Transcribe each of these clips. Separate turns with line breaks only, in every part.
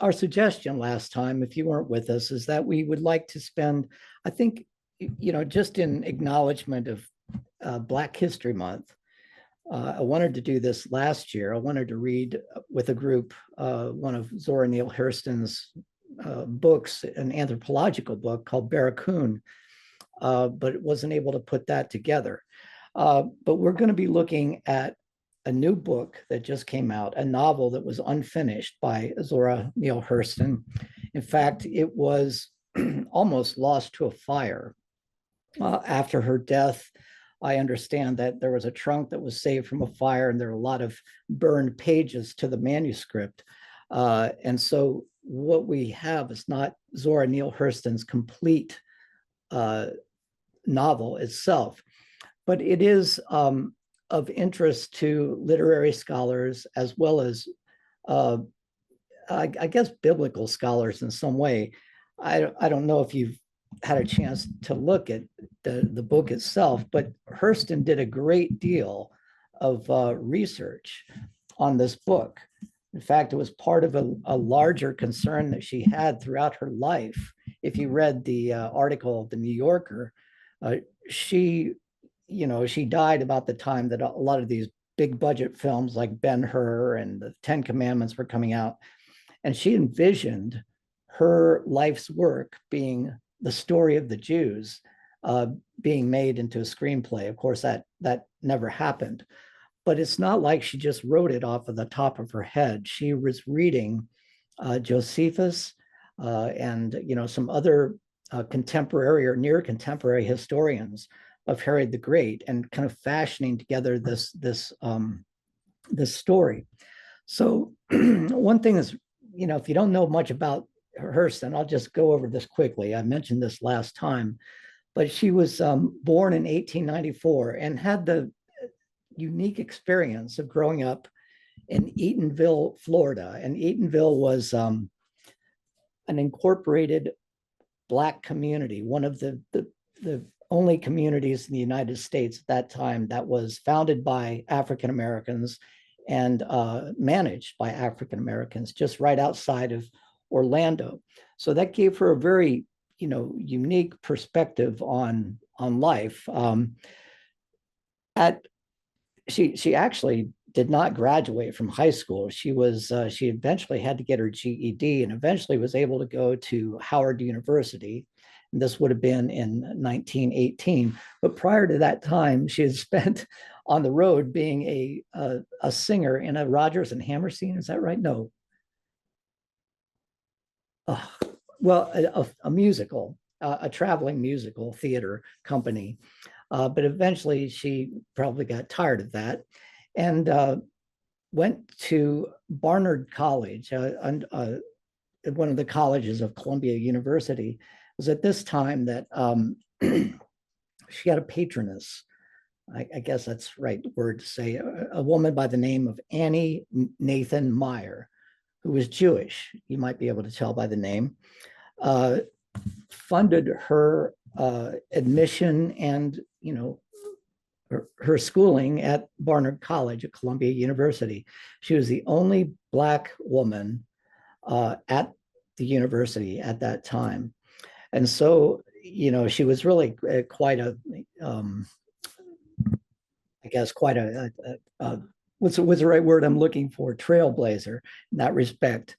our suggestion last time, if you weren't with us, is that we would like to spend, I think, just in acknowledgement of Black History Month. I wanted to do this last year. I wanted to read with a group one of Zora Neale Hurston's books, an anthropological book called Barracoon, but wasn't able to put that together. But we're going to be looking at a new book that just came out, a novel that was unfinished by Zora Neale Hurston. In fact, it was almost lost to a fire. After her death, I understand that there was a trunk that was saved from a fire, and there are a lot of burned pages to the manuscript. And so what we have is not Zora Neale Hurston's complete novel itself, but it is of interest to literary scholars as well as, I guess, biblical scholars in some way. I don't know if you've had a chance to look at the book itself, but Hurston did a great deal of research on this book. In fact, it was part of a larger concern that she had throughout her life. If you read the article of the New Yorker, she, she died about the time that a lot of these big budget films like Ben-Hur and the Ten Commandments were coming out. And she envisioned her life's work being the story of the Jews being made into a screenplay. Of course, that never happened. But it's not like she just wrote it off of the top of her head. She was reading Josephus and some other contemporary or near contemporary historians of Herod the Great, and kind of fashioning together this story. So one thing is, if you don't know much about Hurston, I'll just go over this quickly. I mentioned this last time, but she was born in 1894 and had the unique experience of growing up in Eatonville, Florida. And Eatonville was an incorporated Black community, one of the only communities in the United States at that time that was founded by African Americans and managed by African Americans, just right outside of Orlando. So that gave her a very, unique perspective on life. She actually did not graduate from high school. She eventually had to get her GED and eventually was able to go to Howard University. And this would have been in 1918. But prior to that time, she had spent on the road being a singer in a Rodgers and Hammerstein. Is that right? No. Well, a musical, a traveling musical theater company. But eventually she probably got tired of that and went to Barnard College, one of the colleges of Columbia University. It was at this time that she had a patroness. I guess that's the right word to say, a woman by the name of Annie Nathan Meyer, who was Jewish. You might be able to tell by the name. Funded her admission and her schooling at Barnard College at Columbia University. She was the only Black woman at the university at that time, and so she was really quite a I guess quite what's the right word I'm looking for, trailblazer in that respect.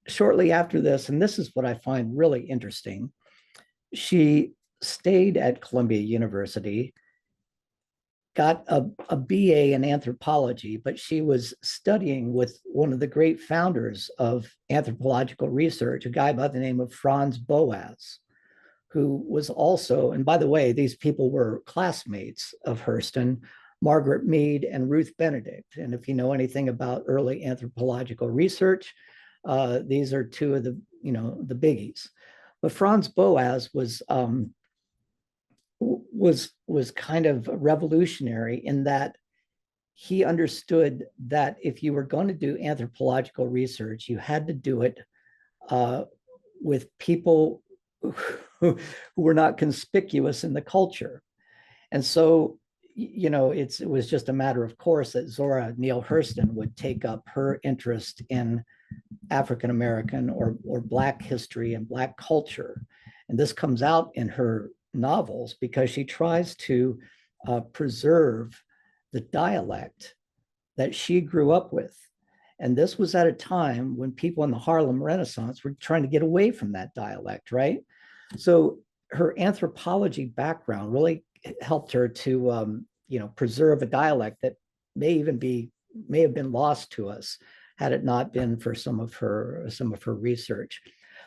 Shortly after this, and this is what I find really interesting, she stayed at Columbia University, got a BA in anthropology, but she was studying with one of the great founders of anthropological research, a guy by the name of Franz Boas, who was also, and by the way, these people were classmates of Hurston, Margaret Mead and Ruth Benedict. And if you know anything about early anthropological research, these are two of the biggies. But Franz Boas was kind of revolutionary in that he understood that if you were going to do anthropological research, you had to do it with people who were not conspicuous in the culture. And so, it was just a matter of course that Zora Neale Hurston would take up her interest in African American or Black history and Black culture. And this comes out in her novels because she tries to preserve the dialect that she grew up with. And this was at a time when people in the Harlem Renaissance were trying to get away from that dialect, right? So her anthropology background really helped her to, preserve a dialect that may have been lost to us had it not been for some of her research.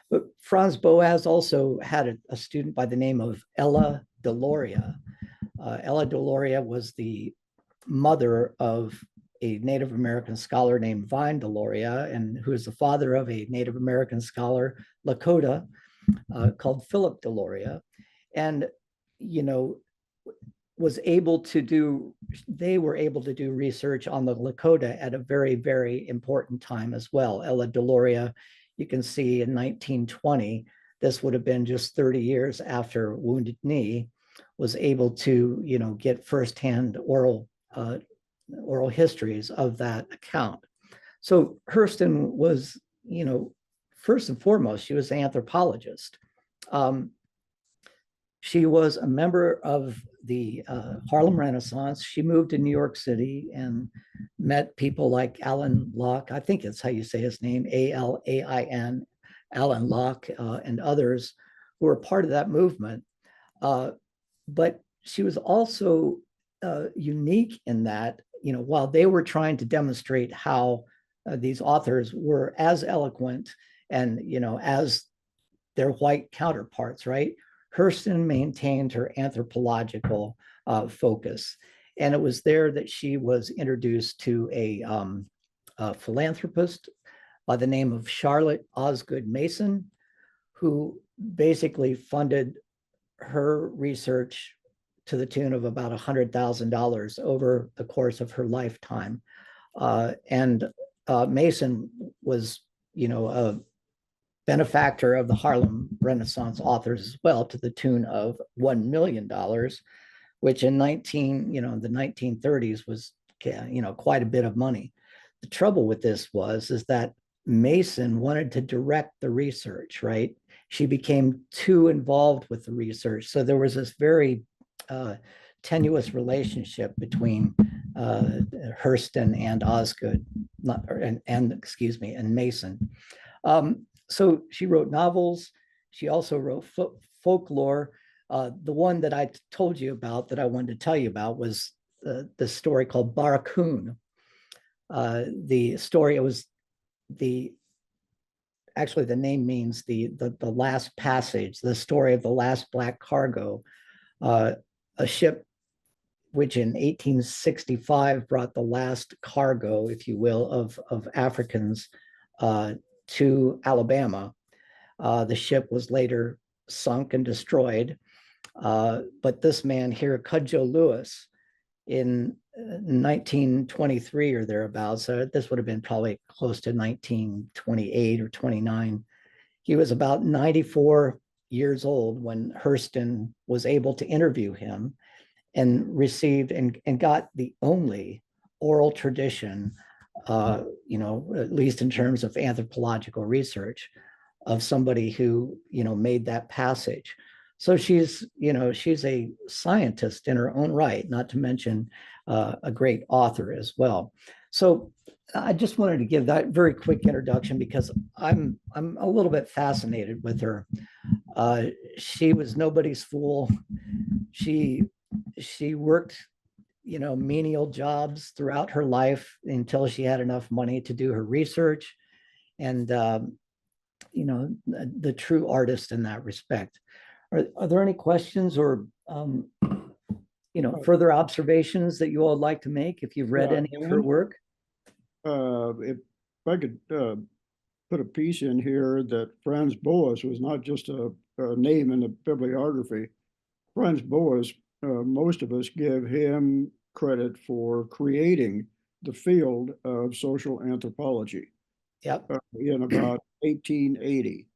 But Franz Boas also had a student by the name of Ella Deloria. Ella Deloria was the mother of a Native American scholar named Vine Deloria, and who is the father of a Native American scholar, Lakota, called Philip Deloria. And, you know, they were able to do research on the Lakota at a very, very important time as well. Ella Deloria, you can see in 1920, this would have been just 30 years after Wounded Knee, was able to, get firsthand oral histories of that account. So Hurston was, first and foremost, she was an anthropologist. She was a member of the Harlem Renaissance. She moved to New York City and met people like Alan Locke. I think that's how you say his name, Alain, Alan Locke, and others who were part of that movement. But she was also unique in that, while they were trying to demonstrate how these authors were as eloquent and, as their white counterparts, right? Hurston maintained her anthropological focus. And it was there that she was introduced to a philanthropist by the name of Charlotte Osgood Mason, who basically funded her research to the tune of about $100,000 over the course of her lifetime. And Mason was, a benefactor of the Harlem Renaissance authors as well, to the tune of $1 million, which in the 1930s was, quite a bit of money. The trouble with this is that Mason wanted to direct the research, right? She became too involved with the research. So there was this very tenuous relationship between Hurston and Osgood, and Mason. So she wrote novels. She also wrote folklore. The one that I told you about that I wanted to tell you about was the story called Barracoon. The story, it was actually the name means the last passage, the story of the last black cargo, a ship which in 1865 brought the last cargo, if you will, of Africans to Alabama. The ship was later sunk and destroyed. But this man here, Cudjoe Lewis, in 1923 or thereabouts, this would have been probably close to 1928 or 29. He was about 94 years old when Hurston was able to interview him and received and got the only oral tradition, at least in terms of anthropological research, of somebody who, made that passage. So she's a scientist in her own right, not to mention a great author as well. So I just wanted to give that very quick introduction because I'm a little bit fascinated with her. She was nobody's fool. She worked, menial jobs throughout her life until she had enough money to do her research, and the true artist in that respect. Are there any questions or further observations that you all would like to make if you've read any of her work?
If I could put a piece in here that Franz Boas was not just a name in the bibliography. Franz Boas, most of us give him credit for creating the field of social anthropology.
Yep.
In about 1880.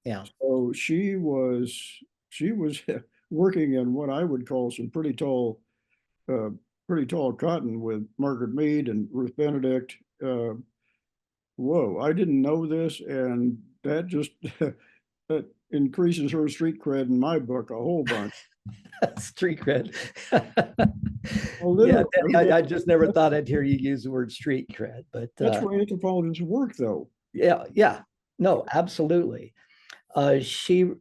Yeah.
So she was working in what I would call some pretty tall cotton with Margaret Mead and Ruth Benedict. Whoa, I didn't know this, and that just that increases her street cred in my book a whole bunch.
Street cred.
Well,
Yeah,
literally,
I just never thought I'd hear you use the word street cred, but
that's where anthropologists work, though.
yeah, yeah, no, absolutely. She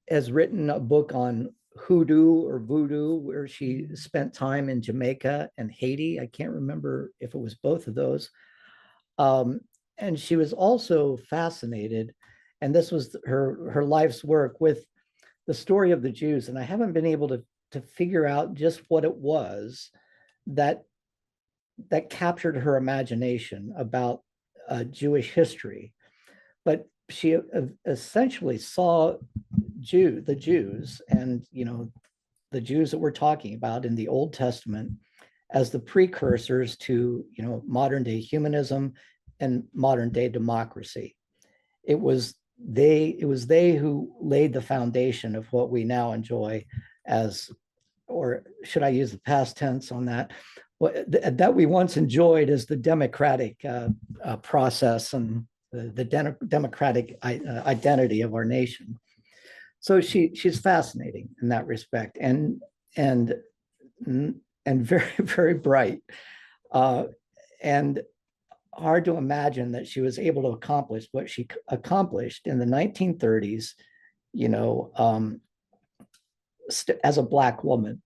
has written a book on hoodoo or voodoo, where she spent time in Jamaica and Haiti. I can't remember if it was both of those. Um, and she was also fascinated, and this was her life's work, with the story of the Jews. And I haven't been able to figure out just what it was that that captured her imagination about Jewish history. But she essentially saw the Jews, and the Jews that we're talking about in the Old Testament, as the precursors to modern day humanism and modern day democracy. It was they who laid the foundation of what we now enjoy as, or should I use the past tense on that? What that we once enjoyed as the democratic process and the democratic identity of our nation. So she's fascinating in that respect, and and very very bright, uh, and hard to imagine that she was able to accomplish what she accomplished in the 1930s. You know, as a Black woman,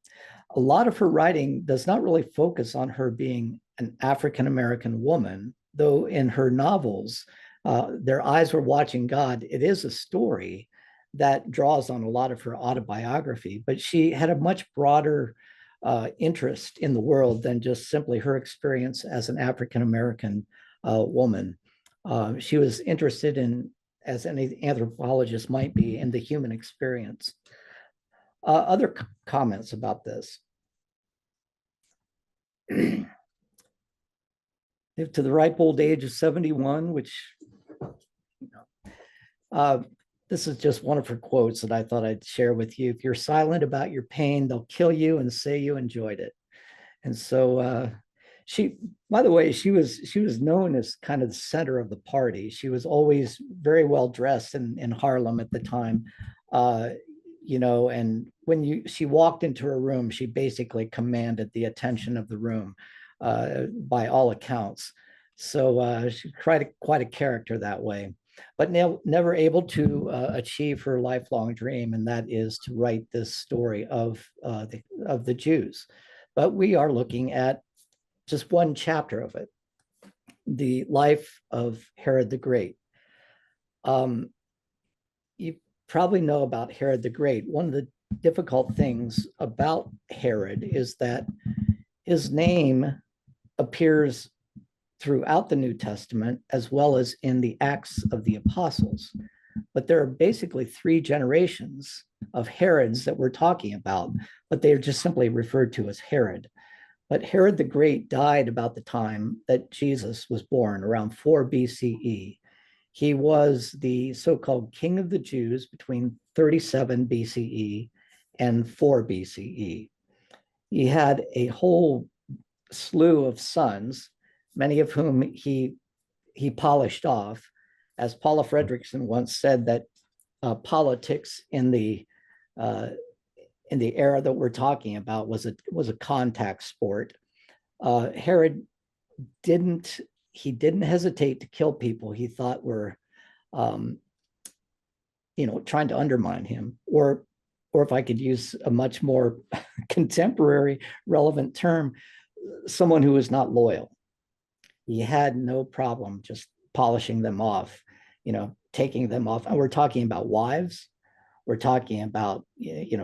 a lot of her writing does not really focus on her being an African American woman, though in her novels, Their Eyes Were Watching God, it is a story that draws on a lot of her autobiography, but she had a much broader interest in the world than just simply her experience as an African American woman. She was interested in, as any anthropologist might be, in the human experience. Other comments about this? To the ripe old age of 71, which uh, this is just one of her quotes that I thought I'd share with you. If you're silent about your pain, they'll kill you and say you enjoyed it. And so she, by the way, she was known as kind of the center of the party. She was always very well dressed in Harlem at the time. Uh, and when she walked into her room, she basically commanded the attention of the room, by all accounts. So she's quite a character that way, but never able to achieve her lifelong dream, and that is to write this story of the Jews. But we are looking at just one chapter of it, the life of Herod the Great. Um, you probably know about Herod the Great. One of the difficult things about Herod is that his name appears throughout the New Testament as well as in the Acts of the Apostles. But there are basically three generations of Herods that we're talking about, but they are just simply referred to as Herod. But Herod the Great died about the time that Jesus was born, around 4 BCE. He was the so-called king of the Jews between 37 BCE and 4 BCE. He had a whole slew of sons, many of whom he polished off. As Paula Fredrickson once said, that politics uh, in the era that we're talking about was a contact sport. Herod didn't didn't hesitate to kill people he thought were um, trying to undermine him, or if I could use a much more contemporary relevant term, someone who was not loyal. He had no problem just polishing them off, taking them off. And we're talking about wives, we're talking about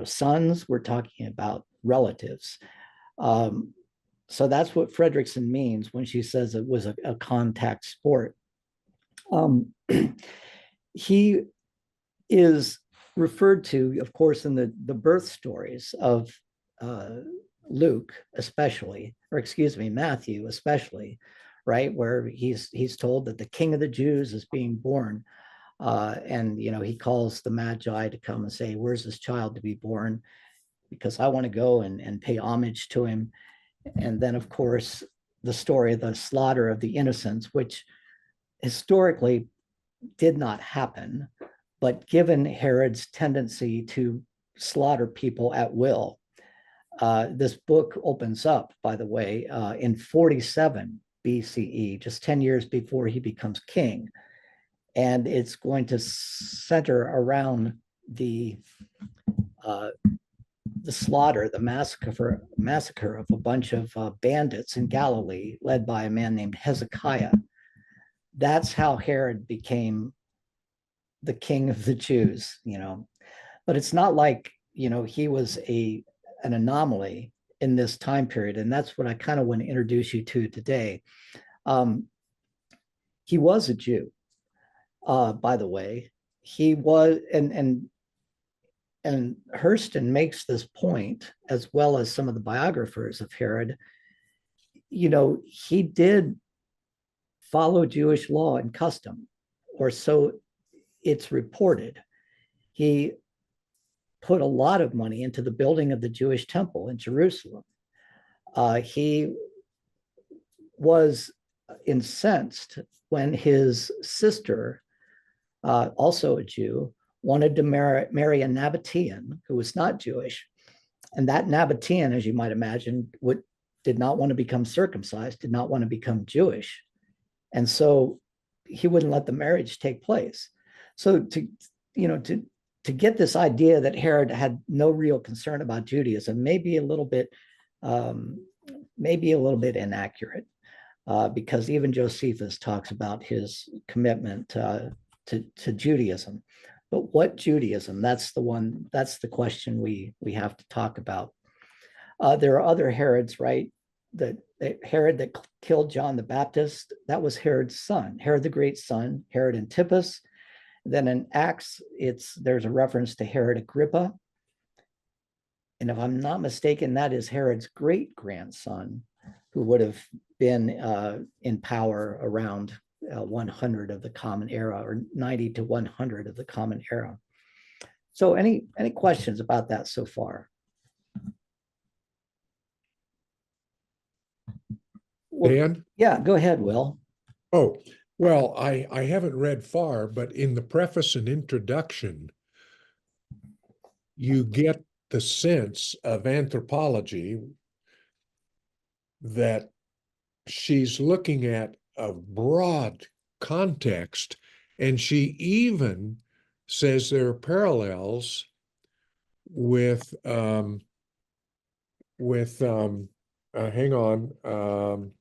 sons, we're talking about relatives. Um, so that's what Fredrickson means when she says it was a contact sport. Um, he is referred to, of course, in the birth stories of uh, Luke, especially, or excuse me, Matthew, especially, right, where he's told that the King of the Jews is being born, and he calls the Magi to come and say, "Where's this child to be born? Because I want to go and pay homage to him." And then, of course, the story of the slaughter of the innocents, which historically did not happen, but given Herod's tendency to slaughter people at will, this book opens up, by the way, in 47 BCE, just 10 years before he becomes king. And it's going to center around uh, the slaughter, the massacre of a bunch of bandits in Galilee, led by a man named Hezekiah. That's how Herod became the king of the Jews, you know. But it's not like, you know, he was an anomaly in this time period, and that's what I kind of want to introduce you to today. Um, he was a Jew, by the way. He was, and Hurston makes this point, as well as some of the biographers of Herod. You know, he did follow Jewish law and custom, or so it's reported. He put a lot of money into the building of the Jewish temple in Jerusalem. He was incensed when his sister, also a Jew, wanted to marry a Nabatean who was not Jewish. And that Nabatean, as you might imagine, did not want to become circumcised, did not want to become Jewish. And so he wouldn't let the marriage take place. So to get this idea that Herod had no real concern about Judaism may be a little bit inaccurate, because even Josephus talks about his commitment to Judaism. But what Judaism? That's the question we have to talk about. There are other Herods, right? The Herod that killed John the Baptist, that was Herod's son, Herod the Great's son, Herod Antipas. Then in Acts, there's a reference to Herod Agrippa. And if I'm not mistaken, that is Herod's great grandson, who would have been in power around 100 of the Common Era, or 90 to 100 of the Common Era. So any questions about that so far?
Dan?
Yeah, go ahead, Will.
Oh, well, I haven't read far, but in the preface and introduction, you get the sense of anthropology that she's looking at a broad context, and she even says there are parallels with hang on,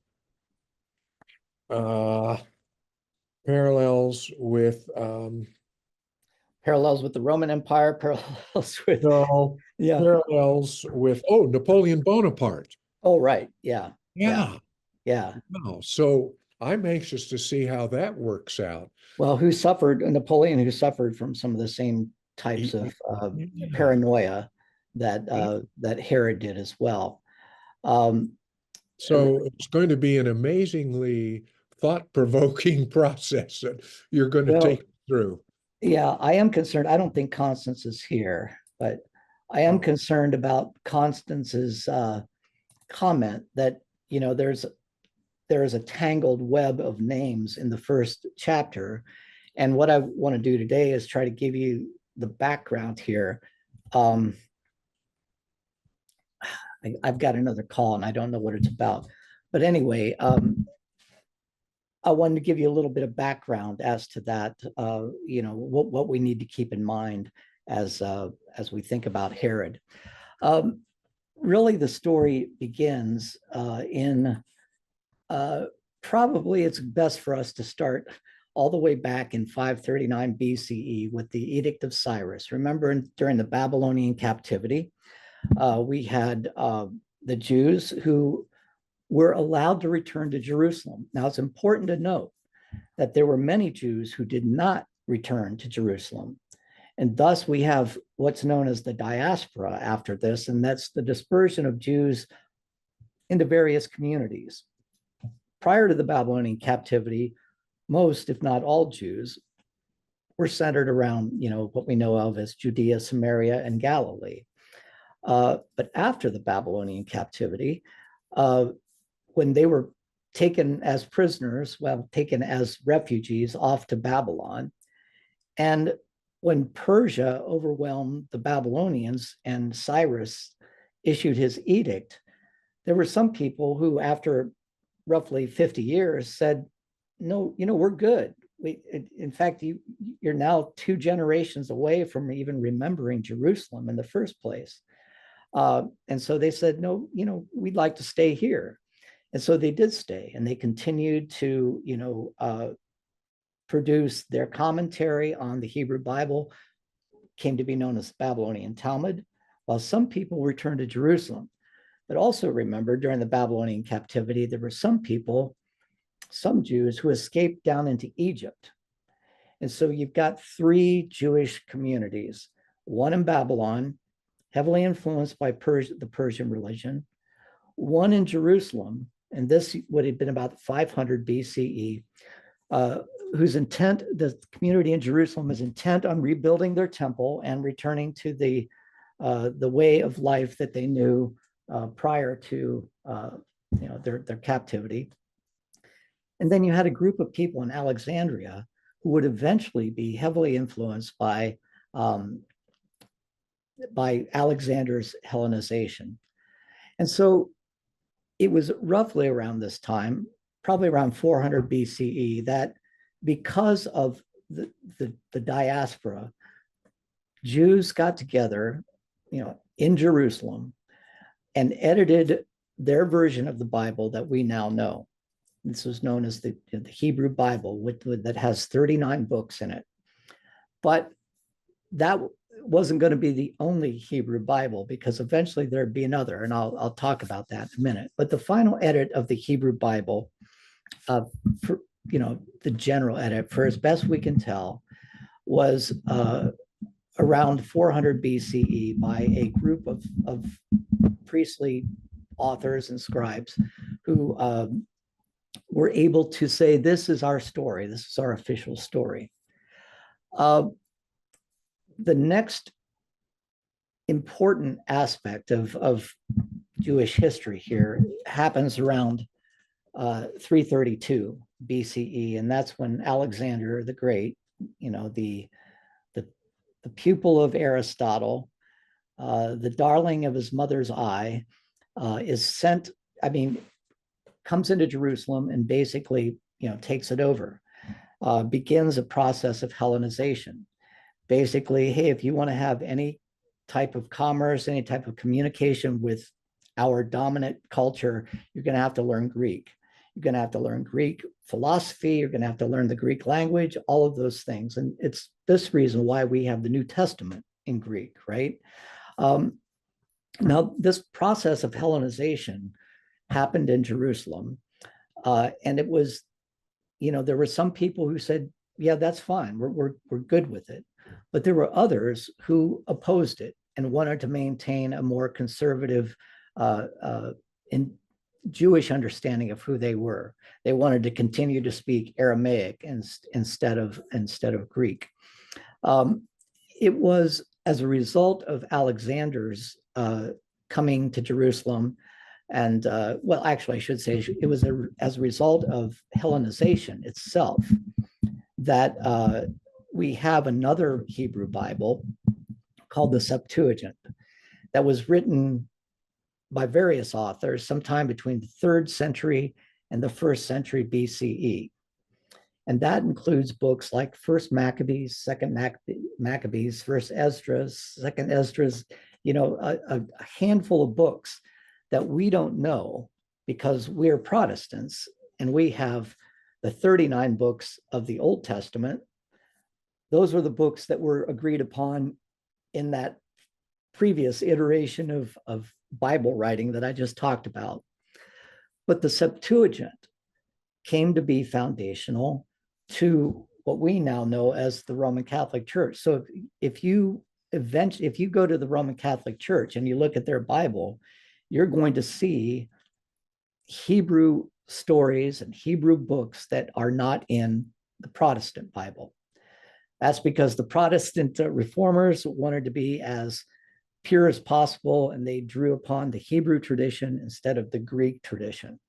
parallels with
Parallels with the Roman Empire, parallels with,
no,
yeah.
parallels with Napoleon Bonaparte.
Oh, right. Yeah.
Yeah.
Yeah.
Wow. So I'm anxious to see how that works out.
Well, Napoleon, who suffered from some of the same types of
Yeah.
paranoia that Herod did as well.
So it's going to be an amazingly thought-provoking process that you're going to
Well,
take through.
yeah, I am concerned. I don't think Constance is here, but I am concerned about Constance's comment that, you know, there is a tangled web of names in the first chapter. And what I want to do today is try to give you the background here. I've got another call and I don't know what it's about. But anyway, I wanted to give you a little bit of background as to that, you know, what we need to keep in mind as we think about Herod. Really, the story begins in probably it's best for us to start all the way back in 539 BCE with the Edict of Cyrus. Remember, during the Babylonian captivity, we had the Jews who were allowed to return to Jerusalem. Now, it's important to note that there were many Jews who did not return to Jerusalem. And thus, we have what's known as the diaspora after this, and that's the dispersion of Jews into various communities. Prior to the Babylonian captivity, most, if not all, Jews were centered around, you know, what we know of as Judea, Samaria, and Galilee. But after the Babylonian captivity, when they were taken as prisoners, well, taken as refugees off to Babylon. And when Persia overwhelmed the Babylonians and Cyrus issued his edict, there were some people who, after roughly 50 years, said, no, we're good. In fact, you're now 2 generations away from even remembering Jerusalem in the first place. And so they said, no, we'd like to stay here. And so they did stay, and they continued to, produce their commentary on the Hebrew Bible, came to be known as the Babylonian Talmud, while some people returned to Jerusalem. But also remember, during the Babylonian captivity, there were some people, some Jews, who escaped down into Egypt. And so you've got 3 Jewish communities, one in Babylon, heavily influenced by the Persian religion, one in Jerusalem, and this would have been about 500 BCE, whose intent, the community in Jerusalem is intent on rebuilding their temple and returning to the way of life that they knew prior to their captivity. And then you had a group of people in Alexandria who would eventually be heavily influenced by Alexander's Hellenization. And so it was roughly around this time, probably around 400 BCE, that because of the diaspora, Jews got together, in Jerusalem and edited their version of the Bible that we now know. This was known as the Hebrew Bible, that has 39 books in it. But that wasn't going to be the only Hebrew Bible, because eventually there'd be another, and I'll talk about that in a minute. But the final edit of the Hebrew Bible, the general edit, for as best we can tell, was around 400 BCE by a group of priestly authors and scribes who were able to say, this is our story, this is our official story. The next important aspect of Jewish history here happens around 332 BCE, and that's when Alexander the Great, the pupil of Aristotle, the darling of his mother's eye, comes into Jerusalem and basically, takes it over, begins a process of Hellenization. Basically, hey, if you want to have any type of commerce, any type of communication with our dominant culture, you're going to have to learn Greek. You're going to have to learn Greek philosophy. You're going to have to learn the Greek language, all of those things. And it's this reason why we have the New Testament in Greek, right? Now, this process of Hellenization happened in Jerusalem. And it was, there were some people who said, yeah, that's fine. We're good with it. But there were others who opposed it and wanted to maintain a more conservative Jewish understanding of who they were. They wanted to continue to speak Aramaic instead of Greek. It was as a result of Alexander's coming to Jerusalem, and actually, I should say it was as a result of Hellenization itself that we have another Hebrew Bible called the Septuagint that was written by various authors sometime between the 3rd century and the 1st century BCE. And that includes books like 1st Maccabees, 2nd Maccabees, 1st Esdras, 2nd Esdras, a handful of books that we don't know because we're Protestants and we have the 39 books of the Old Testament. Those were the books that were agreed upon in that previous iteration of Bible writing that I just talked about. But the Septuagint came to be foundational to what we now know as the Roman Catholic Church. So if you go to the Roman Catholic Church and you look at their Bible, you're going to see Hebrew stories and Hebrew books that are not in the Protestant Bible. That's because the Protestant reformers wanted to be as pure as possible, and they drew upon the Hebrew tradition instead of the Greek tradition.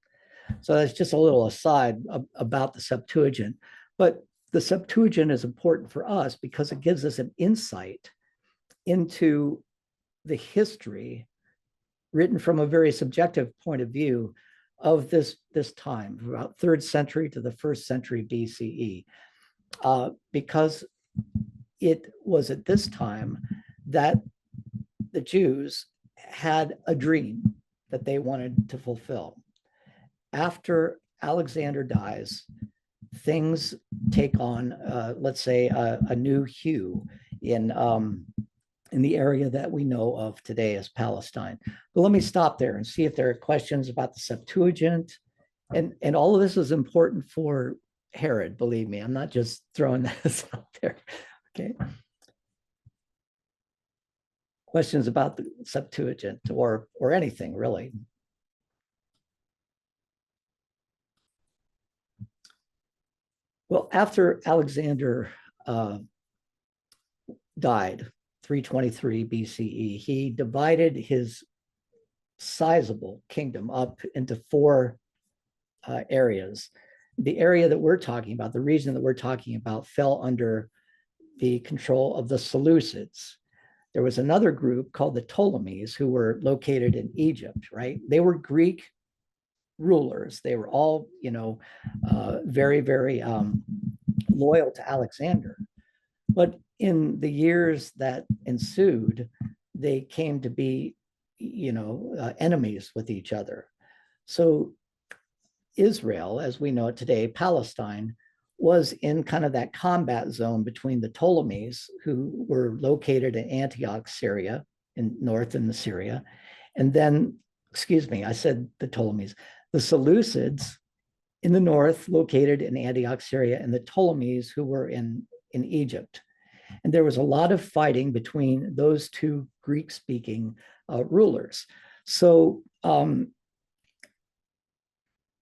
So that's just a little aside about the Septuagint. But the Septuagint is important for us because it gives us an insight into the history written from a very subjective point of view of this time, about 3rd century to the 1st century BCE, because it was at this time that the Jews had a dream that they wanted to fulfill. After Alexander dies, things take on, let's say, a new hue in the area that we know of today as Palestine. But let me stop there and see if there are questions about the Septuagint. And all of this is important for Herod, believe me. I'm not just throwing this out there. Okay. Questions about the Septuagint or anything really? Well, after Alexander died, 323 BCE, he divided his sizable kingdom up into 4 areas. The area that we're talking about, the region that we're talking about, fell under the control of the Seleucids. There was another group called the Ptolemies who were located in Egypt, right? They were Greek rulers. They were all, very, very loyal to Alexander. But in the years that ensued, they came to be, enemies with each other. So Israel, as we know it today, Palestine, was in kind of that combat zone between the Ptolemies, who were located in Antioch, Syria, in northern Syria, and then, excuse me, I said the Ptolemies, the Seleucids in the north, located in Antioch, Syria, and the Ptolemies, who were in Egypt. And there was a lot of fighting between those 2 Greek-speaking rulers. So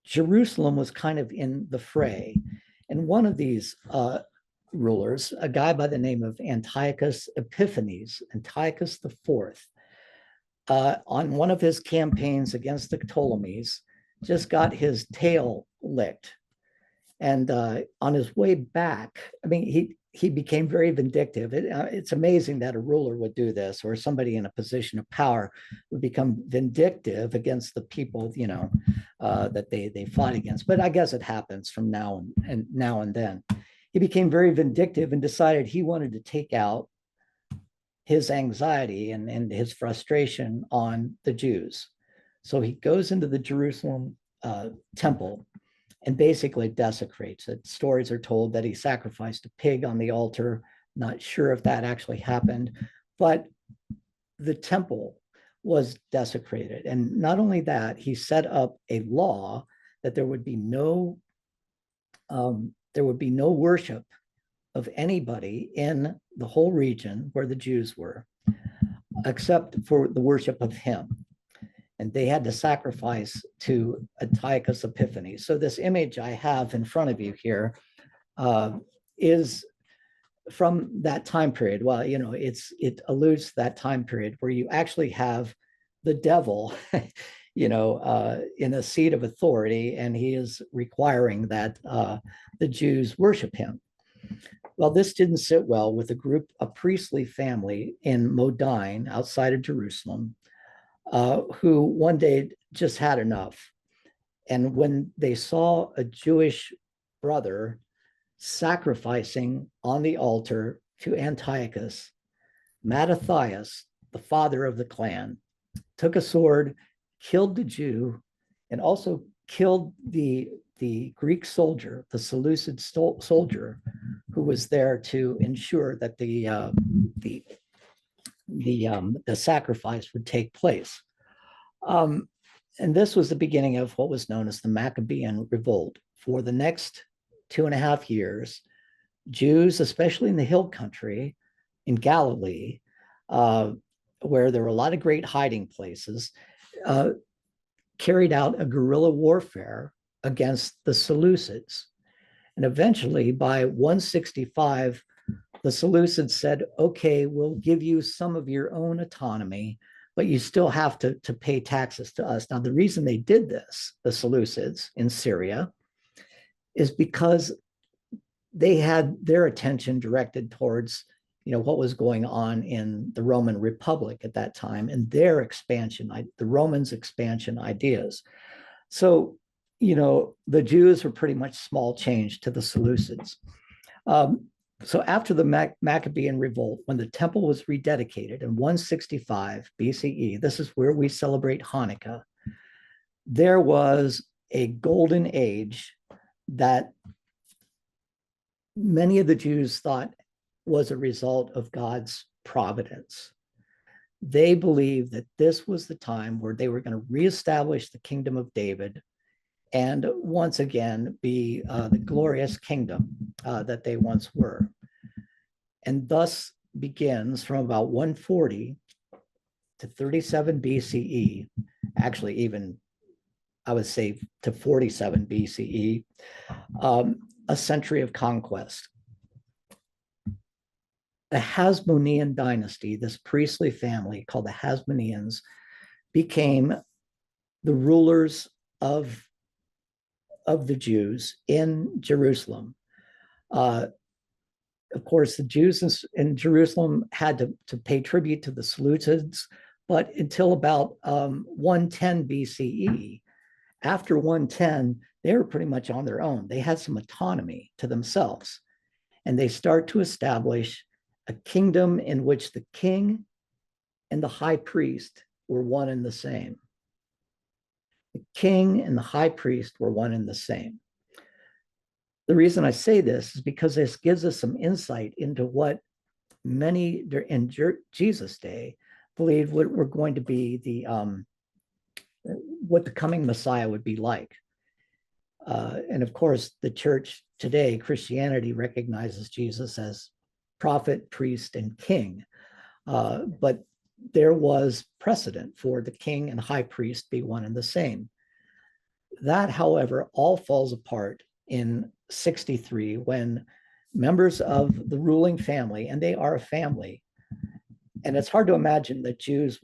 Jerusalem was kind of in the fray. And one of these rulers, a guy by the name of Antiochus Epiphanes, Antiochus IV, on one of his campaigns against the Ptolemies, just got his tail licked. And on his way back, I mean, he became very vindictive. It's amazing that a ruler would do this, or somebody in a position of power would become vindictive against the people, that they fought against. But I guess it happens from now and then. He became very vindictive and decided he wanted to take out his anxiety and his frustration on the Jews. So he goes into the Jerusalem temple and basically desecrates it. Stories are told that he sacrificed a pig on the altar. Not sure if that actually happened, but the temple was desecrated. And not only that, he set up a law that there would be no worship of anybody in the whole region where the Jews were, except for the worship of him. And they had to sacrifice to Antiochus Epiphanes. So this image I have in front of you here is from that time period. Well, it alludes to that time period where you actually have the devil, in a seat of authority, and he is requiring that the Jews worship him. Well, this didn't sit well with a priestly family in Modine, outside of Jerusalem, who one day just had enough. And when they saw a Jewish brother sacrificing on the altar to Antiochus, Mattathias, the father of the clan, took a sword, killed the Jew, and also killed the Greek soldier, the Seleucid soldier, who was there to ensure that the sacrifice would take place. And this was the beginning of what was known as the Maccabean Revolt. For the next 2.5 years, Jews, especially in the hill country in Galilee, where there were a lot of great hiding places, carried out a guerrilla warfare against the Seleucids. And eventually, by 165, the Seleucids said, okay, we'll give you some of your own autonomy, but you still have to pay taxes to us. Now, the reason they did this, the Seleucids in Syria, is because they had their attention directed towards what was going on in the Roman Republic at that time and their expansion, the Romans' expansion ideas. So, the Jews were pretty much small change to the Seleucids. So after the Maccabean revolt, when the temple was rededicated in 165 BCE, this is where we celebrate Hanukkah, there was a golden age that many of the Jews thought was a result of God's providence. They believed that this was the time where they were going to reestablish the kingdom of David and once again be the glorious kingdom that they once were. And thus begins from about 140 to 37 BCE, actually even I would say to 47 BCE, a century of conquest. The Hasmonean dynasty, this priestly family called the Hasmoneans, became the rulers of the Jews in Jerusalem. Of course, the Jews in Jerusalem had to pay tribute to the Seleucids, but until about 110 BCE, after 110, they were pretty much on their own. They had some autonomy to themselves, and they start to establish a kingdom in which the king and the high priest were one and the same. The king and the high priest were one and the same. The reason I say this is because this gives us some insight into what many in Jesus' day believed were going to be what the coming Messiah would be like. And of course, the church today, Christianity, recognizes Jesus as prophet, priest, and king. But there was precedent for the king and high priest be one and the same. That, however, all falls apart in 63 when members of the ruling family, and they are a family, and it's hard to imagine that Jews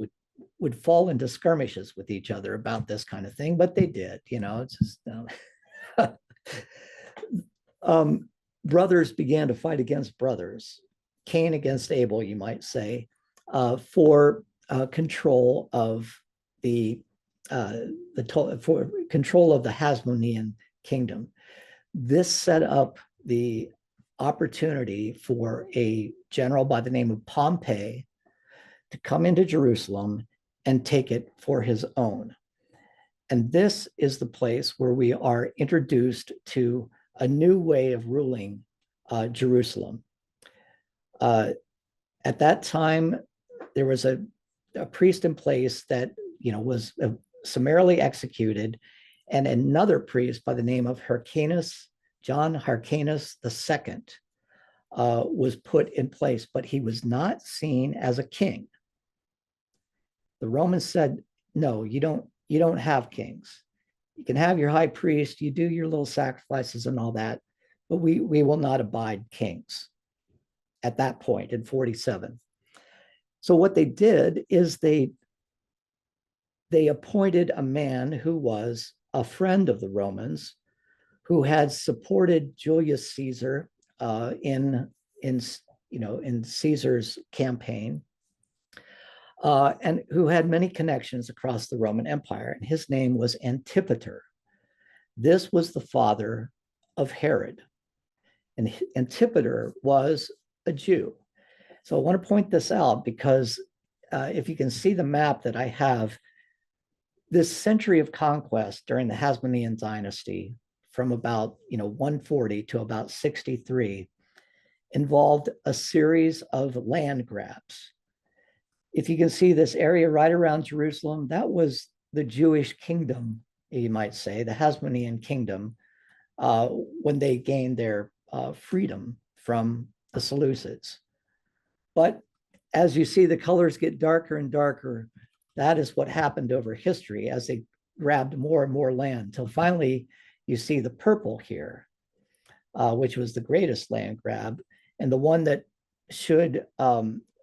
would fall into skirmishes with each other about this kind of thing, but they did. It's just brothers began to fight against brothers, Cain against Abel, you might say, for control of for control of the Hasmonean kingdom. This set up the opportunity for a general by the name of Pompey to come into Jerusalem and take it for his own. And this is the place where we are introduced to a new way of ruling Jerusalem. At that time, there was a priest in place that was summarily executed, and another priest by the name of John Hyrcanus II, was put in place, but he was not seen as a king. The Romans said, no, you don't have kings. You can have your high priest, you do your little sacrifices and all that, but we will not abide kings at that point in 47. So what they did is they appointed a man who was a friend of the Romans, who had supported Julius Caesar in Caesar's campaign, and who had many connections across the Roman Empire. And his name was Antipater. This was the father of Herod. And Antipater was a Jew. So I want to point this out because if you can see the map that I have, this century of conquest during the Hasmonean dynasty from about 140 to about 63 involved a series of land grabs. If you can see this area right around Jerusalem, that was the Jewish kingdom, you might say, the Hasmonean kingdom, when they gained their freedom from the Seleucids. But as you see, the colors get darker and darker. That is what happened over history as they grabbed more and more land, until finally you see the purple here, which was the greatest land grab, and the one that should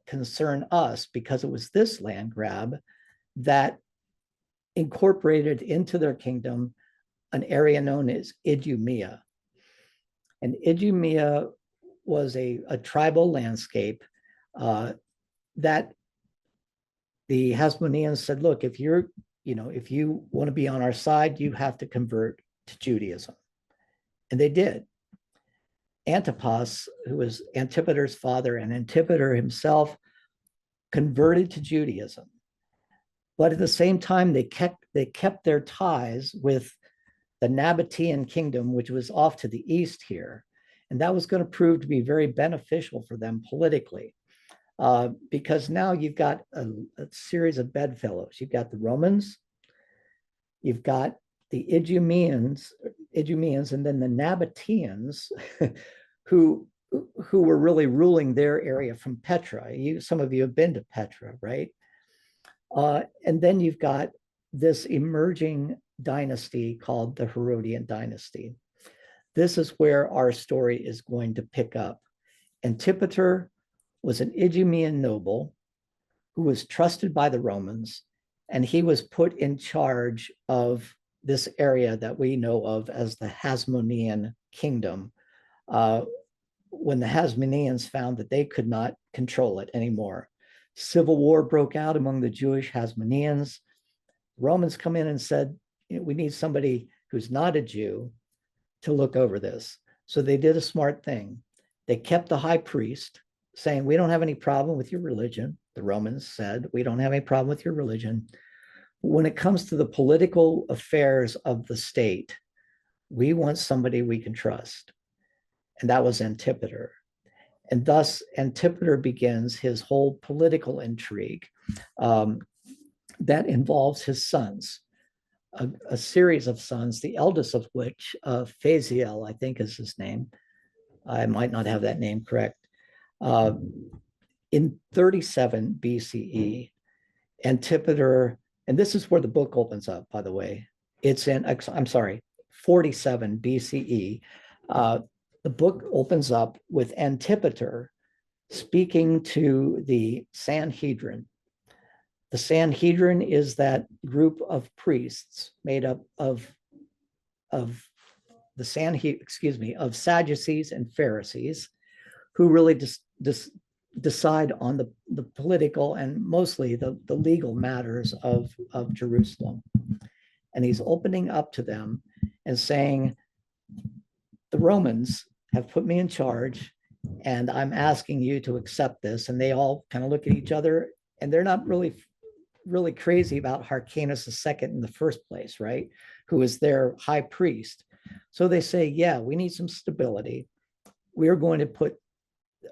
concern us, because it was this land grab that incorporated into their kingdom an area known as Idumea. And Idumea was a tribal landscape that the Hasmoneans said, look, if you want to be on our side, you have to convert to Judaism. And they did. Antipas, who was Antipater's father, and Antipater himself converted to Judaism. But at the same time, they kept their ties with the Nabatean kingdom, which was off to the east here. And that was going to prove to be very beneficial for them politically, because now you've got a series of bedfellows. You've got the Romans, you've got the Idumeans, and then the Nabateans, who were really ruling their area from Petra. Some of you have been to Petra, right? And then you've got this emerging dynasty called the Herodian dynasty. This is where our story is going to pick up. Antipater was an Idumean noble who was trusted by the Romans, and he was put in charge of this area that we know of as the Hasmonean kingdom, when the Hasmoneans found that they could not control it anymore. Civil war broke out among the Jewish Hasmoneans. Romans come in and said, we need somebody who's not a Jew to look over this. So they did a smart thing. They kept the high priest, saying, we don't have any problem with your religion. The Romans said, we don't have any problem with your religion. When it comes to the political affairs of the state, we want somebody we can trust. And that was Antipater. And thus Antipater begins his whole political intrigue that involves his sons, a series of sons, the eldest of which, Phaziel, I think is his name. I might not have that name correct. In 37 BCE, Antipater, and this is where the book opens up, by the way. It's in, I'm sorry, 47 BCE. The book opens up with Antipater speaking to the Sanhedrin. The Sanhedrin is that group of priests made up of the of Sadducees and Pharisees, who really decide on the political and mostly the legal matters of Jerusalem. And he's opening up to them and saying, the Romans have put me in charge, and I'm asking you to accept this. And they all kind of look at each other, and they're not really crazy about Hyrcanus II in the first place, right? Who is their high priest. So they say, yeah, we need some stability. We are going to put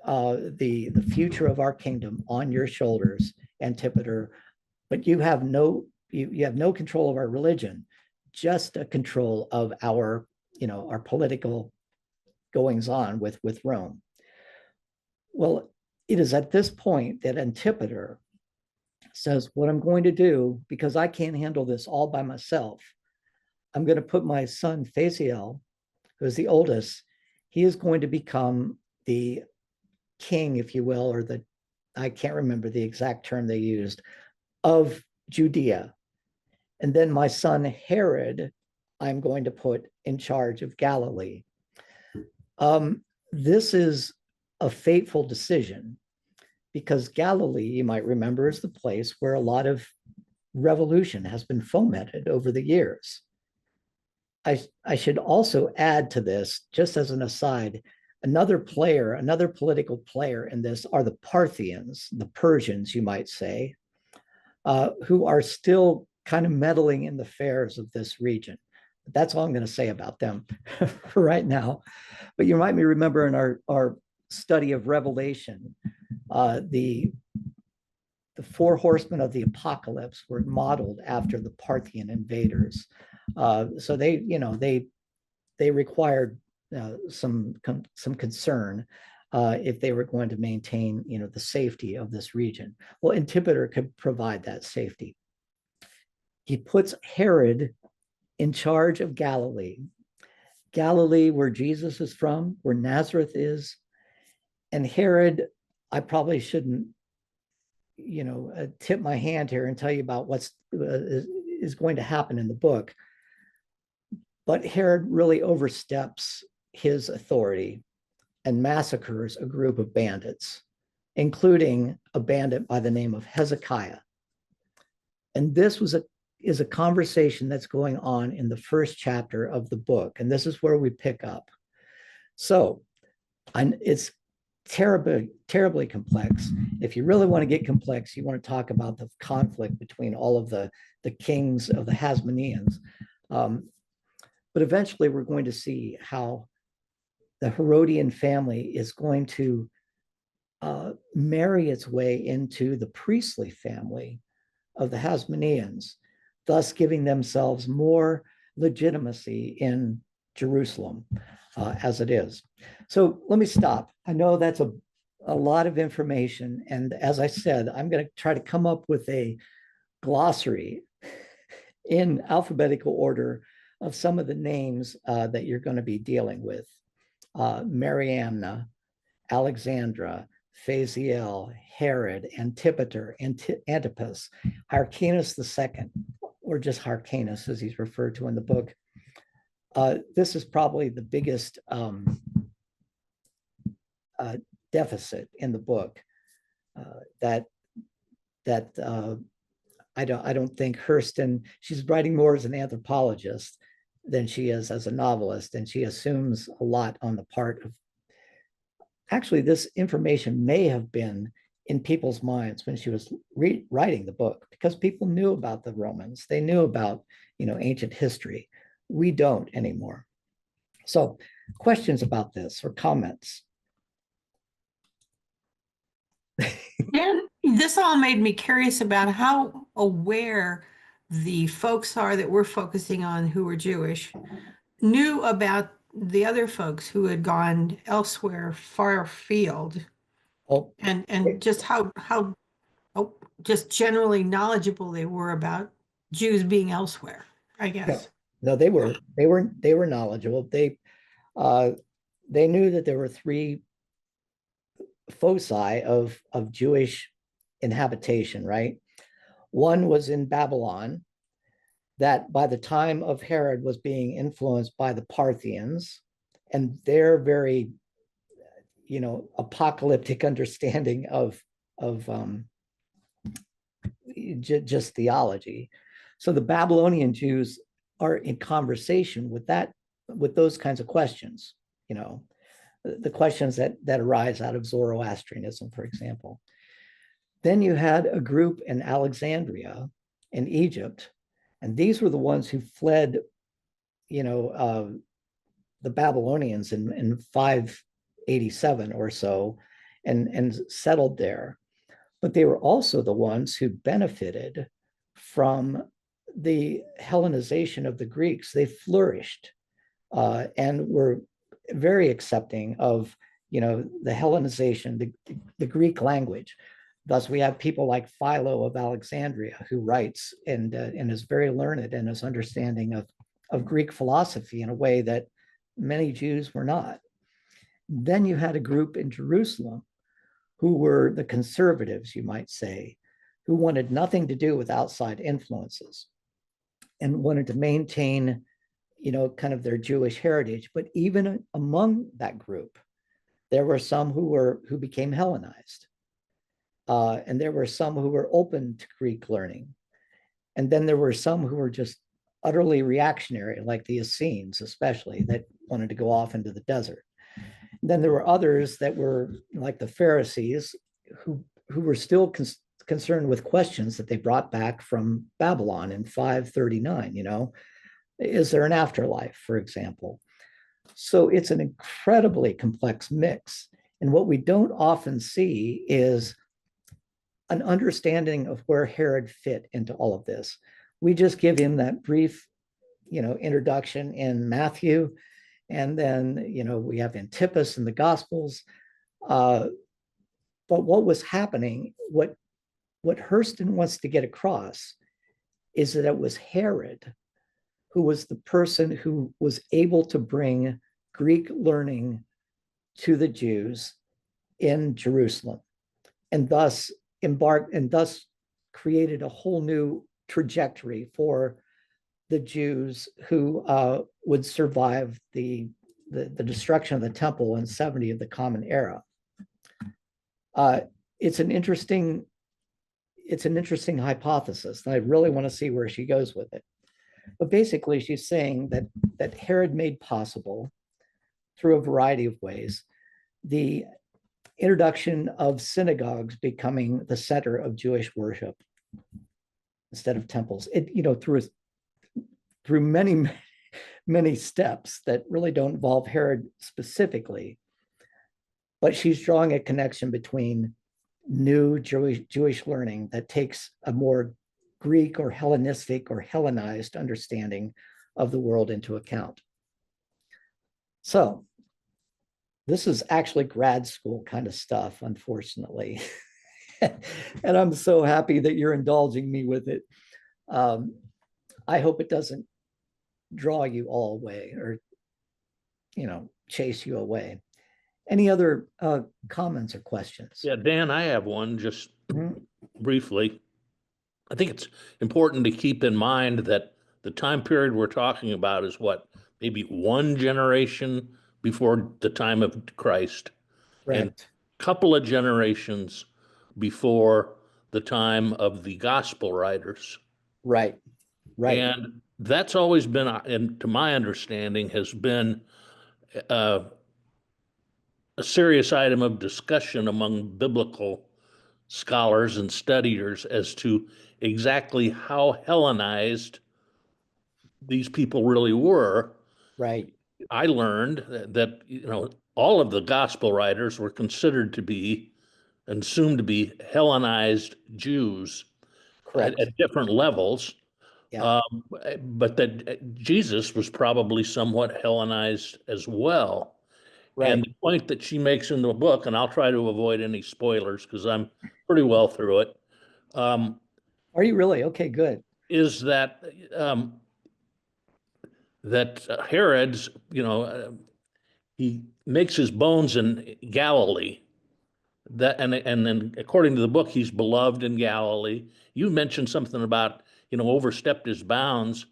the future of our kingdom on your shoulders, Antipater, but you have no control of our religion, just a control of our political goings on with Rome. Well, it is at this point that Antipater says, what I'm going to do, because I can't handle this all by myself, I'm going to put my son Phaziel, who's the oldest, he is going to become the king, if you will, or I can't remember the exact term they used, of Judea. And then my son Herod, I'm going to put in charge of Galilee. This is a fateful decision, because Galilee, you might remember, is the place where a lot of revolution has been fomented over the years. I should also add to this, just as an aside, another political player in this are the Parthians, the Persians, you might say, who are still kind of meddling in the affairs of this region. But that's all I'm going to say about them for right now. But you might remember in our study of Revelation, the four horsemen of the apocalypse were modeled after the Parthian invaders. So they required some concern if they were going to maintain the safety of this region. Well, Antipater could provide that safety. He puts Herod in charge of Galilee. Galilee, where Jesus is from, where Nazareth is. And Herod, I probably shouldn't tip my hand here and tell you about what's is going to happen in the book. But Herod really oversteps his authority and massacres a group of bandits, including a bandit by the name of Hezekiah. And this is a conversation that's going on in the first chapter of the book. And this is where we pick up. So it's terribly complex. If you really want to get complex, you want to talk about the conflict between all of the kings of the Hasmoneans. But eventually we're going to see how the Herodian family is going to marry its way into the priestly family of the Hasmoneans, thus giving themselves more legitimacy in Jerusalem as it is. So let me stop. I know that's a lot of information. And as I said, I'm going to try to come up with a glossary in alphabetical order of some of the names that you're going to be dealing with. Mariamna, Alexandra, Phaziel, Herod, Antipater, Antipas, Hyrcanus II, or just Hyrcanus as he's referred to in the book. This is probably the biggest deficit in the book that I don't think Hurston, she's writing more as an anthropologist than she is as a novelist, and she assumes a lot on the part of, actually this information may have been in people's minds when she was writing the book, because people knew about the Romans, they knew about ancient history. We don't anymore. So questions about this or comments?
And this all made me curious about how aware the folks are that we're focusing on who were Jewish knew about the other folks who had gone elsewhere, far afield,
Oh,
and just how just generally knowledgeable they were about Jews being elsewhere, I guess.
no, they were knowledgeable. They knew that there were three foci of Jewish inhabitation, right? One was in Babylon, that by the time of Herod was being influenced by the Parthians and their very, apocalyptic understanding of just theology. So the Babylonian Jews are in conversation with those kinds of questions, the questions that arise out of Zoroastrianism, for example. Then you had a group in Alexandria in Egypt, and these were the ones who fled, the Babylonians in 587 or so, and settled there. But they were also the ones who benefited from the Hellenization of the Greeks. They flourished and were very accepting of, the Hellenization, the Greek language. Thus, we have people like Philo of Alexandria, who writes and is very learned in his understanding of Greek philosophy in a way that many Jews were not. Then you had a group in Jerusalem who were the conservatives, you might say, who wanted nothing to do with outside influences and wanted to maintain, kind of their Jewish heritage. But even among that group, there were some who became Hellenized. And there were some who were open to Greek learning. And then there were some who were just utterly reactionary, like the Essenes, especially, that wanted to go off into the desert. And then there were others that were like the Pharisees, who were still concerned with questions that they brought back from Babylon in 539. Is there an afterlife, for example? So it's an incredibly complex mix. And what we don't often see is an understanding of where Herod fit into all of this. We just give him that brief, introduction in Matthew, and then, we have Antipas in the Gospels. But what was happening, what Hurston wants to get across is that it was Herod who was the person who was able to bring Greek learning to the Jews in Jerusalem. And thus, embarked and thus created a whole new trajectory for the Jews who would survive the destruction of the temple in 70 of the Common Era. It's an interesting hypothesis, and I really want to see where she goes with it. But basically, she's saying that Herod made possible, through a variety of ways, the introduction of synagogues becoming the center of Jewish worship instead of temples. Through many steps that really don't involve Herod specifically, but she's drawing a connection between new Jewish learning that takes a more Greek or Hellenistic or Hellenized understanding of the world into account. So this is actually grad school kind of stuff, unfortunately. And I'm so happy that you're indulging me with it. I hope it doesn't draw you all away or, chase you away. Any other comments or questions?
Yeah, Dan, I have one just
Mhm.
briefly. I think it's important to keep in mind that the time period we're talking about is what, maybe one generation before the time of Christ, and
Correct.
a couple of generations before the time of the gospel writers.
Right.
And that's always been, and to my understanding, has been a serious item of discussion among biblical scholars and studiers as to exactly how Hellenized these people really were.
Right.
I learned that all of the gospel writers were considered to be and assumed to be Hellenized Jews
Correct.
at different levels.
Yeah.
But that Jesus was probably somewhat Hellenized as well. And
Right.
the point that she makes in the book, and I'll try to avoid any spoilers because I'm pretty well through it,
Are you really? Okay, good.
is that Herod's, he makes his bones in Galilee. That and then according to the book, he's beloved in Galilee. You mentioned something about overstepped his bounds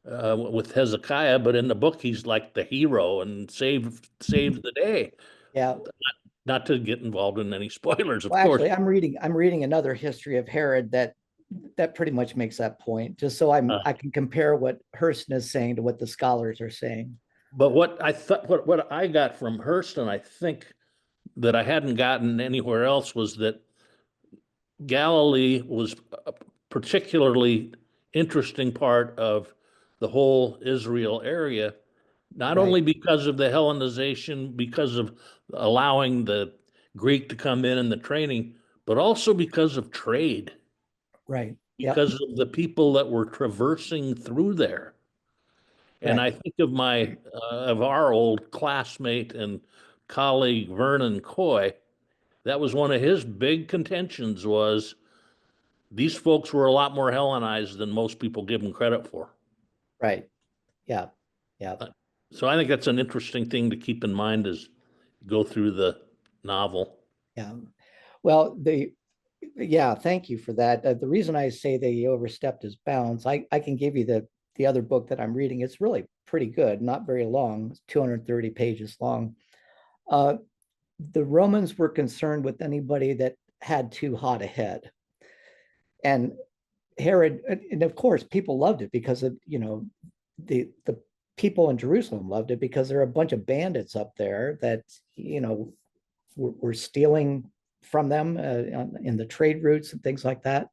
with Hezekiah, but in the book he's like the hero and saved the day.
Yeah.
Not to get involved in any spoilers, of
Well,
course.
actually, I'm reading another history of Herod that pretty much makes that point, just so I can compare what Hurston is saying to what the scholars are saying.
But what I thought, what I got from Hurston, I think that I hadn't gotten anywhere else, was that Galilee was a particularly interesting part of the whole Israel area, not
Right.
only because of the Hellenization, because of allowing the Greek to come in and the training, but also because of trade,
Right. Yep.
because of the people that were traversing through there. And I
Correct.
think of our old classmate and colleague Vernon Coy. That was one of his big contentions, was these folks were a lot more Hellenized than most people give them credit for.
Right. Yeah. Yeah.
So I think that's an interesting thing to keep in mind as you go through the novel.
Yeah. Well, yeah, thank you for that. The reason I say that he overstepped his bounds, I can give you the other book that I'm reading. It's really pretty good, not very long, it's 230 pages long. The Romans were concerned with anybody that had too hot a head. And Herod, and of course, people loved it because of, the people in Jerusalem loved it because there are a bunch of bandits up there that, were stealing from them in the trade routes and things like that.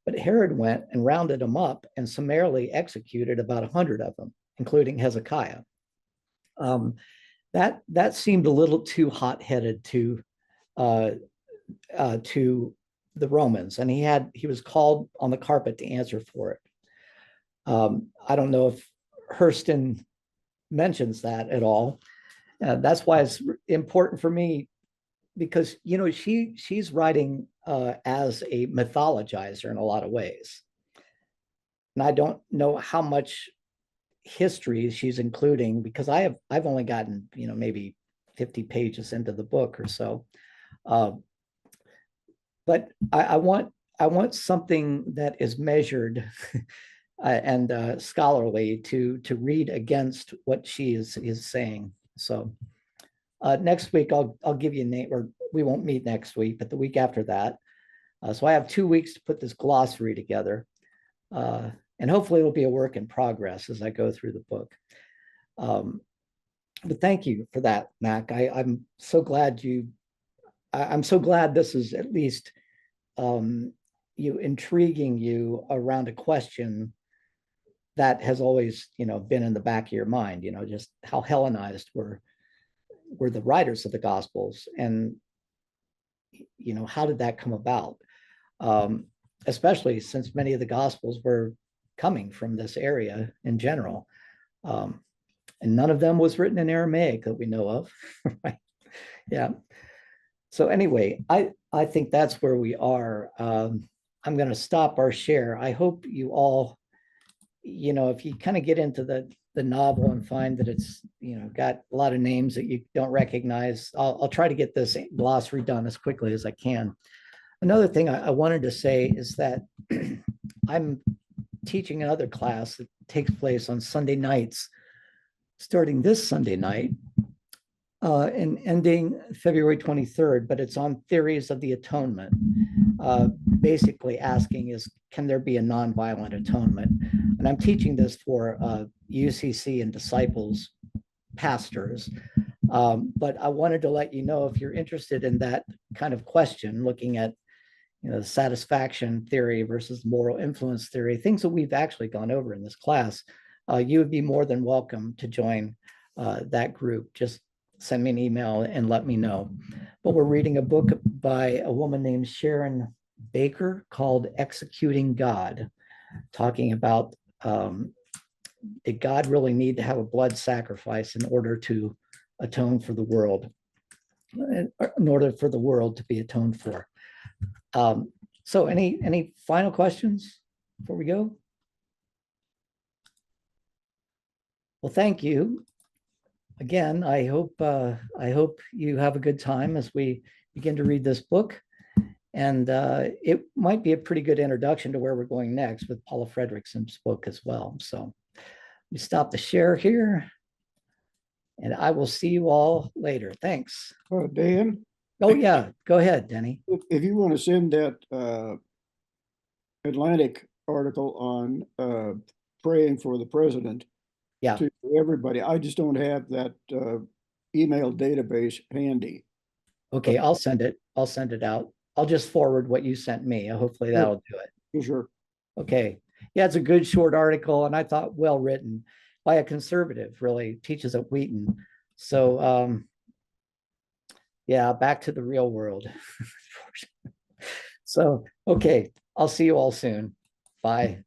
But Herod went and rounded them up and summarily executed about 100 of them, including Hezekiah. That seemed a little too hot-headed to the Romans, and he was called on the carpet to answer for it. I don't know if Hurston mentions that at all. That's why it's important for me, because she's writing as a mythologizer in a lot of ways, and I don't know how much history she's including, because I've only gotten maybe 50 pages into the book or so. but I want something that is measured and scholarly to read against what she is saying. So next week I'll give you a name, or we won't meet next week, but the week after that. So I have 2 weeks to put this glossary together, and hopefully it'll be a work in progress as I go through the book. But thank you for that, Mac. I'm so glad I'm so glad this is at least intriguing you around a question that has always, been in the back of your mind, just how Hellenized were the writers of the Gospels, and, how did that come about? Especially since many of the Gospels were coming from this area in general. And none of them was written in Aramaic that we know of, right? Yeah. So anyway, I think that's where we are. I'm going to stop our share. I hope you all, if you kind of get into the novel and find that it's, got a lot of names that you don't recognize, I'll try to get this glossary done as quickly as I can. Another thing I wanted to say is that I'm teaching another class that takes place on Sunday nights, starting this Sunday night and ending February 23rd, but it's on theories of the atonement. Basically asking can there be a nonviolent atonement? And I'm teaching this for UCC and disciples, pastors. But I wanted to let you know, if you're interested in that kind of question, looking at satisfaction theory versus moral influence theory, things that we've actually gone over in this class, you would be more than welcome to join that group. Just send me an email and let me know. But we're reading a book by a woman named Sharon Baker called Executing God, talking about did God really need to have a blood sacrifice in order to atone for the world, in order for the world to be atoned for. So any final questions before we go? Well, thank you. Again, I hope you have a good time as we begin to read this book. And it might be a pretty good introduction to where we're going next with Paula Fredrickson's book as well. So we stop the share here, and I will see you all later. Thanks.
Dan,
Oh yeah, go ahead, Denny.
if you want to send that Atlantic article on praying for the president
Yeah.
to everybody, I just don't have that email database handy.
Okay, I'll send it. I'll send it out. I'll just forward what you sent me. Hopefully that'll do it.
Sure.
Okay. Yeah, it's a good short article, and I thought well written by a conservative, really teaches at Wheaton. So yeah, back to the real world. So, okay, I'll see you all soon. Bye.